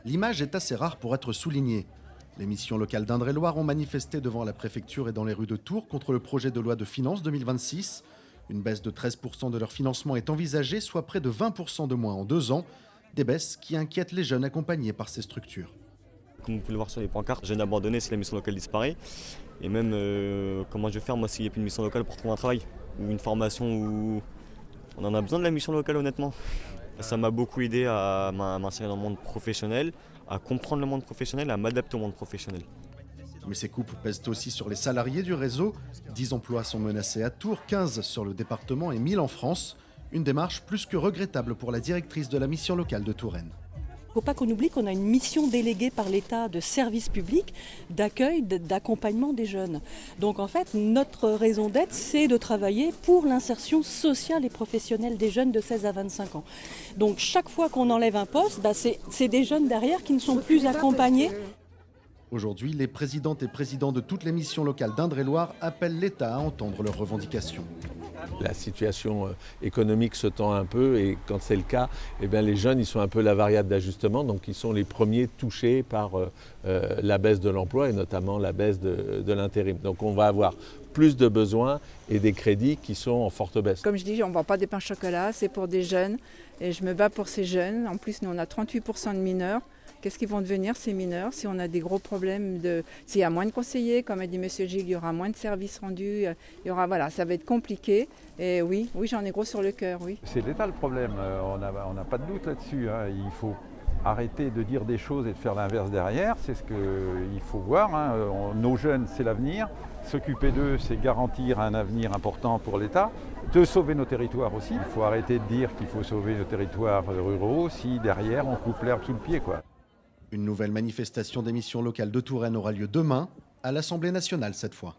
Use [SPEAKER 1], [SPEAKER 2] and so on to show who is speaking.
[SPEAKER 1] L'image est assez rare pour être soulignée. Les missions locales d'Indre-et-Loire ont manifesté devant la préfecture et dans les rues de Tours contre le projet de loi de finances 2026. Une baisse de 13% de leur financement est envisagée, soit près de 20% de moins en 2 ans. Des baisses qui inquiètent les jeunes accompagnés par ces structures.
[SPEAKER 2] Comme vous pouvez le voir sur les pancartes, jeunes abandonnés si la mission locale disparaît. Et même comment je vais faire moi s'il n'y a plus de mission locale pour trouver un travail ou une formation où on en a besoin de la mission locale honnêtement. Ça m'a beaucoup aidé à m'insérer dans le monde professionnel, à comprendre le monde professionnel, à m'adapter au monde professionnel.
[SPEAKER 1] Mais ces coupes pèsent aussi sur les salariés du réseau. 10 emplois sont menacés à Tours, 15 sur le département et 1000 en France. Une démarche plus que regrettable pour la directrice de la mission locale de Touraine.
[SPEAKER 3] Il ne faut pas qu'on oublie qu'on a une mission déléguée par l'État de service public, d'accueil, d'accompagnement des jeunes. Donc en fait, notre raison d'être, c'est de travailler pour l'insertion sociale et professionnelle des jeunes de 16 à 25 ans. Donc chaque fois qu'on enlève un poste, c'est des jeunes derrière qui ne sont plus accompagnés.
[SPEAKER 1] Aujourd'hui, les présidentes et présidents de toutes les missions locales d'Indre-et-Loire appellent l'État à entendre leurs revendications.
[SPEAKER 4] La situation économique se tend un peu et quand c'est le cas, eh bien, les jeunes ils sont un peu la variable d'ajustement, donc ils sont les premiers touchés par la baisse de l'emploi et notamment la baisse de l'intérim. Donc on va avoir plus de besoins et des crédits qui sont en forte baisse.
[SPEAKER 5] Comme je dis, on ne vend pas des pains au chocolat, c'est pour des jeunes et je me bats pour ces jeunes. En plus, nous on a 38% de mineurs. Qu'est-ce qu'ils vont devenir ces mineurs si on a des gros problèmes s'il y a moins de conseillers, comme a dit M. Gilles, il y aura moins de services rendus, il y aura, voilà, ça va être compliqué. Et oui, j'en ai gros sur le cœur, oui.
[SPEAKER 6] C'est l'État le problème, on n'a pas de doute là-dessus. Il faut arrêter de dire des choses et de faire l'inverse derrière, c'est ce qu'il faut voir. Nos jeunes, c'est l'avenir. S'occuper d'eux, c'est garantir un avenir important pour l'État. De sauver nos territoires aussi. Il faut arrêter de dire qu'il faut sauver nos territoires ruraux si derrière on coupe l'herbe sous le pied, quoi.
[SPEAKER 1] Une nouvelle manifestation des missions locales de Touraine aura lieu demain, à l'Assemblée nationale cette fois.